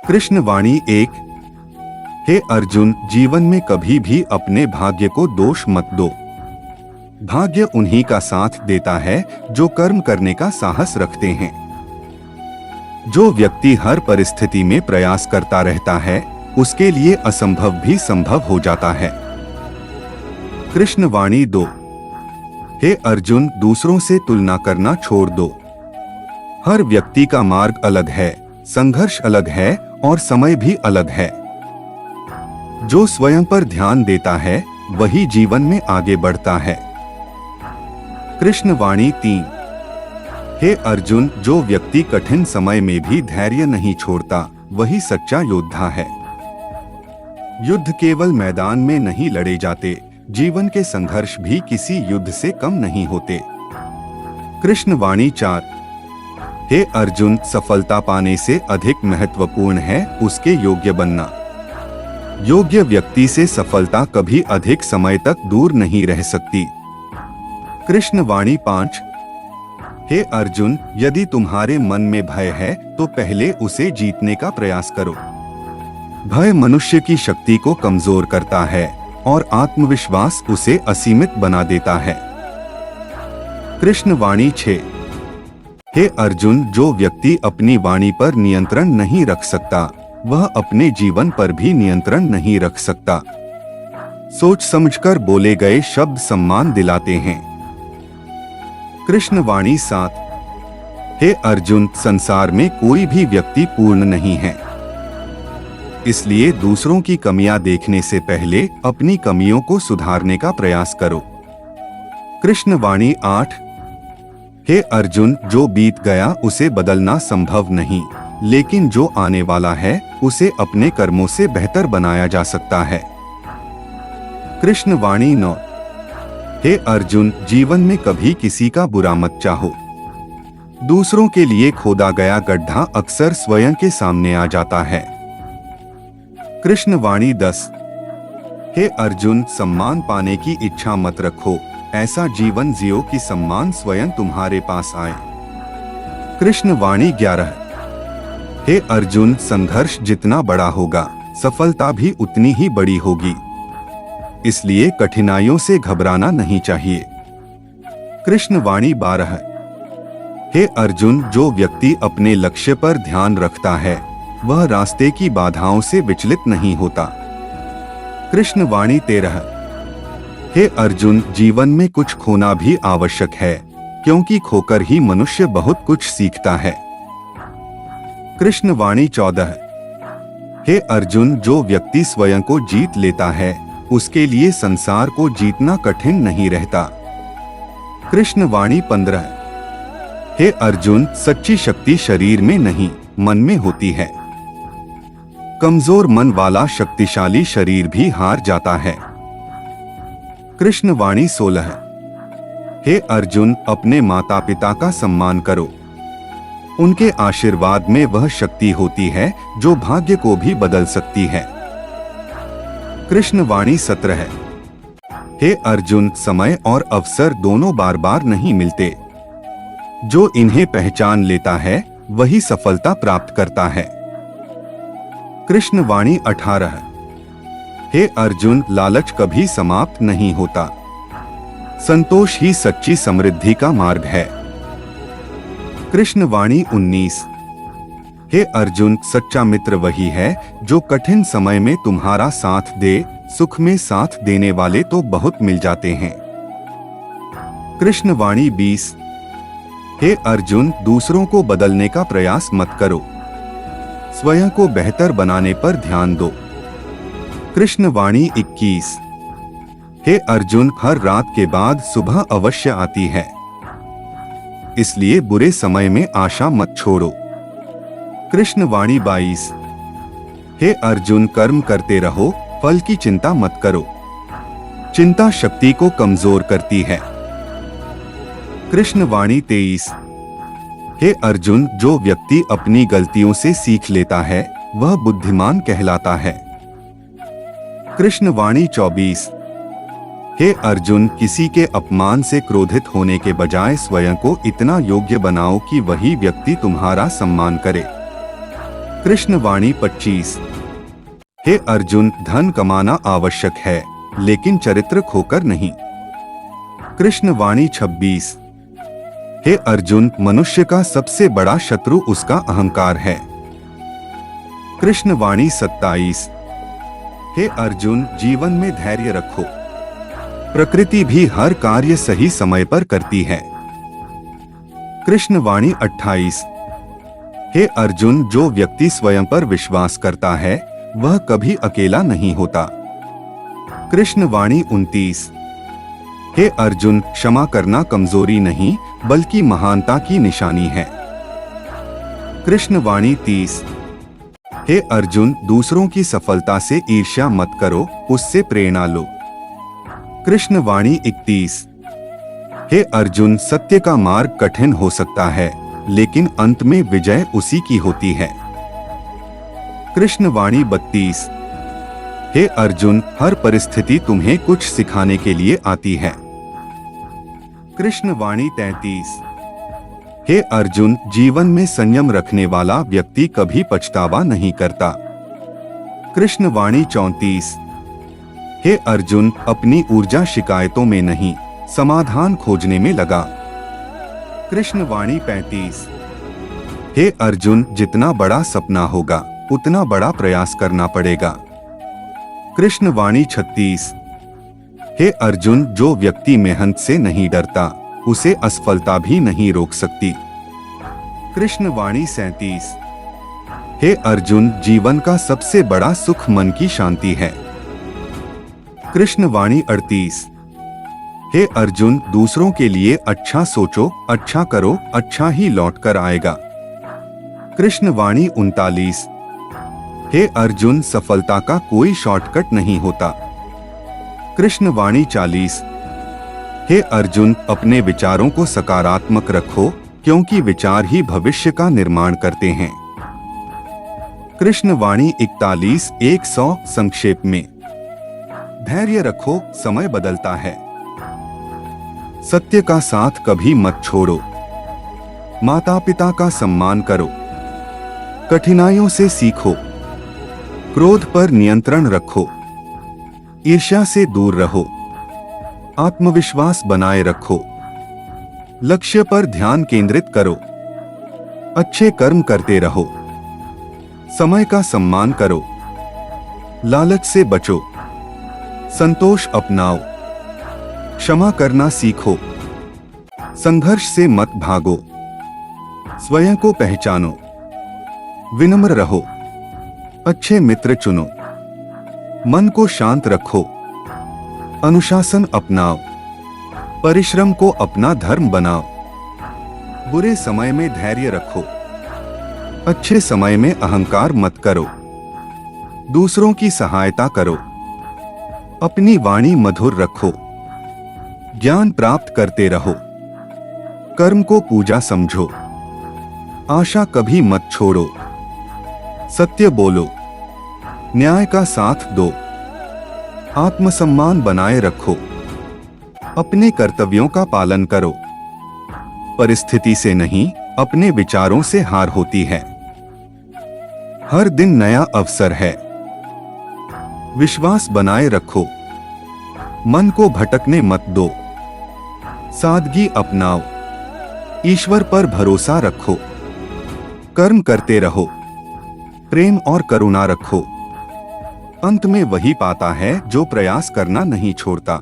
कृष्ण वाणी 1। हे अर्जुन, जीवन में कभी भी अपने भाग्य को दोष मत दो। भाग्य उन्हीं का साथ देता है जो कर्म करने का साहस रखते हैं। जो व्यक्ति हर परिस्थिति में प्रयास करता रहता है, उसके लिए असंभव भी संभव हो जाता है। कृष्ण वाणी 2। हे अर्जुन, दूसरों से तुलना करना छोड़ दो। हर व्यक्ति का मार्ग अलग है, संघर्ष अलग है और समय भी अलग है। जो स्वयं पर ध्यान देता है वही जीवन में आगे बढ़ता है। कृष्ण वाणी 3। हे अर्जुन, जो व्यक्ति कठिन समय में भी धैर्य नहीं छोड़ता वही सच्चा योद्धा है। युद्ध केवल मैदान में नहीं लड़े जाते, जीवन के संघर्ष भी किसी युद्ध से कम नहीं होते। कृष्ण वाणी 4। हे अर्जुन, सफलता पाने से अधिक महत्वपूर्ण है उसके योग्य बनना। योग्य व्यक्ति से सफलता कभी अधिक समय तक दूर नहीं रह सकती। कृष्ण वाणी 5। हे अर्जुन, यदि तुम्हारे मन में भय है तो पहले उसे जीतने का प्रयास करो। भय मनुष्य की शक्ति को कमजोर करता है और आत्मविश्वास उसे असीमित बना देता है। कृष्ण वाणी 6। हे अर्जुन, जो व्यक्ति अपनी वाणी पर नियंत्रण नहीं रख सकता वह अपने जीवन पर भी नियंत्रण नहीं रख सकता। सोच समझकर बोले गए शब्द सम्मान दिलाते हैं। कृष्ण वाणी 7। हे अर्जुन, संसार में कोई भी व्यक्ति पूर्ण नहीं है, इसलिए दूसरों की कमियां देखने से पहले अपनी कमियों को सुधारने का प्रयास करो। कृष्ण वाणी 8। हे अर्जुन, जो बीत गया उसे बदलना संभव नहीं, लेकिन जो आने वाला है उसे अपने कर्मों से बेहतर बनाया जा सकता है। कृष्ण वाणी 9। हे अर्जुन, जीवन में कभी किसी का बुरा मत चाहो। दूसरों के लिए खोदा गया गड्ढा अक्सर स्वयं के सामने आ जाता है। कृष्ण वाणी 10। हे अर्जुन, सम्मान पाने की इच्छा मत रखो, ऐसा जीवन जियो कि सम्मान स्वयं तुम्हारे पास आए। कृष्ण वाणी 11। हे अर्जुन, संघर्ष जितना बड़ा होगा सफलता भी उतनी ही बड़ी होगी, इसलिए कठिनाइयों से घबराना नहीं चाहिए। कृष्ण वाणी 12। हे अर्जुन, जो व्यक्ति अपने लक्ष्य पर ध्यान रखता है वह रास्ते की बाधाओं से विचलित नहीं होता। कृष्ण वाणी 13। हे अर्जुन, जीवन में कुछ खोना भी आवश्यक है, क्योंकि खोकर ही मनुष्य बहुत कुछ सीखता है। कृष्ण वाणी 14। हे अर्जुन, जो व्यक्ति स्वयं को जीत लेता है उसके लिए संसार को जीतना कठिन नहीं रहता। कृष्ण वाणी 15। हे अर्जुन, सच्ची शक्ति शरीर में नहीं मन में होती है। कमजोर मन वाला शक्तिशाली शरीर भी हार जाता है। कृष्ण वाणी 16। हे अर्जुन, अपने माता पिता का सम्मान करो। उनके आशीर्वाद में वह शक्ति होती है जो भाग्य को भी बदल सकती है। कृष्ण वाणी 17। हे अर्जुन, समय और अवसर दोनों बार बार नहीं मिलते। जो इन्हें पहचान लेता है वही सफलता प्राप्त करता है। कृष्ण वाणी 18। हे अर्जुन, लालच कभी समाप्त नहीं होता। संतोष ही सच्ची समृद्धि का मार्ग है। कृष्ण वाणी 19। हे अर्जुन, सच्चा मित्र वही है जो कठिन समय में तुम्हारा साथ दे, सुख में साथ देने वाले तो बहुत मिल जाते हैं। कृष्ण वाणी 20। हे अर्जुन, दूसरों को बदलने का प्रयास मत करो, स्वयं को बेहतर बनाने पर ध्यान दो। कृष्ण वाणी 21। हे अर्जुन, हर रात के बाद सुबह अवश्य आती है, इसलिए बुरे समय में आशा मत छोड़ो। कृष्ण वाणी 22। हे अर्जुन, कर्म करते रहो, फल की चिंता मत करो। चिंता शक्ति को कमजोर करती है। कृष्ण वाणी 23। हे अर्जुन, जो व्यक्ति अपनी गलतियों से सीख लेता है वह बुद्धिमान कहलाता है। कृष्ण वाणी 24। हे अर्जुन, किसी के अपमान से क्रोधित होने के बजाय स्वयं को इतना योग्य बनाओ कि वही व्यक्ति तुम्हारा सम्मान करे। कृष्ण वाणी 25। हे अर्जुन, धन कमाना आवश्यक है, लेकिन चरित्र खोकर नहीं। कृष्ण वाणी 26। हे अर्जुन, मनुष्य का सबसे बड़ा शत्रु उसका अहंकार है। कृष्ण वाणी 27। हे अर्जुन, जीवन में धैर्य रखो। प्रकृति भी हर कार्य सही समय पर करती है। कृष्ण वाणी 28। हे अर्जुन, जो व्यक्ति स्वयं पर विश्वास करता है वह कभी अकेला नहीं होता। कृष्ण वाणी 29। हे अर्जुन, क्षमा करना कमजोरी नहीं बल्कि महानता की निशानी है। कृष्ण वाणी 30। हे अर्जुन, दूसरों की सफलता से ईर्ष्या मत करो, उससे प्रेरणा लो। कृष्ण वाणी 31। हे अर्जुन, सत्य का मार्ग कठिन हो सकता है, लेकिन अंत में विजय उसी की होती है। कृष्ण वाणी 32। हे अर्जुन, हर परिस्थिति तुम्हें कुछ सिखाने के लिए आती है। कृष्ण वाणी 33। हे अर्जुन, जीवन में संयम रखने वाला व्यक्ति कभी पछतावा नहीं करता। कृष्ण वाणी 34। हे अर्जुन, अपनी ऊर्जा शिकायतों में नहीं, समाधान खोजने में लगा। कृष्ण वाणी 35। हे अर्जुन, जितना बड़ा सपना होगा उतना बड़ा प्रयास करना पड़ेगा। कृष्ण वाणी 36। हे अर्जुन, जो व्यक्ति मेहनत से नहीं डरता उसे असफलता भी नहीं रोक सकती। कृष्ण वाणी 37। हे अर्जुन, जीवन का सबसे बड़ा सुख मन की शांति है। कृष्ण वाणी 38। हे अर्जुन, दूसरों के लिए अच्छा सोचो, अच्छा करो, अच्छा ही लौट कर आएगा। कृष्ण वाणी 39। हे अर्जुन, सफलता का कोई शॉर्टकट नहीं होता। कृष्ण वाणी 40। हे अर्जुन, अपने विचारों को सकारात्मक रखो, क्योंकि विचार ही भविष्य का निर्माण करते हैं। कृष्ण वाणी 41। 100 संक्षेप में। धैर्य रखो, समय बदलता है। सत्य का साथ कभी मत छोड़ो। माता पिता का सम्मान करो। कठिनाइयों से सीखो। क्रोध पर नियंत्रण रखो। ईर्ष्या से दूर रहो। आत्मविश्वास बनाए रखो। लक्ष्य पर ध्यान केंद्रित करो। अच्छे कर्म करते रहो। समय का सम्मान करो। लालच से बचो। संतोष अपनाओ। क्षमा करना सीखो। संघर्ष से मत भागो। स्वयं को पहचानो। विनम्र रहो। अच्छे मित्र चुनो। मन को शांत रखो। अनुशासन अपनाओ। परिश्रम को अपना धर्म बनाओ। बुरे समय में धैर्य रखो। अच्छे समय में अहंकार मत करो। दूसरों की सहायता करो। अपनी वाणी मधुर रखो। ज्ञान प्राप्त करते रहो। कर्म को पूजा समझो। आशा कभी मत छोड़ो। सत्य बोलो। न्याय का साथ दो। आत्मसम्मान बनाए रखो। अपने कर्तव्यों का पालन करो। परिस्थिति से नहीं, अपने विचारों से हार होती है। हर दिन नया अवसर है। विश्वास बनाए रखो। मन को भटकने मत दो। सादगी अपनाओ। ईश्वर पर भरोसा रखो। कर्म करते रहो। प्रेम और करुणा रखो। अंत में वही पाता है जो प्रयास करना नहीं छोड़ता।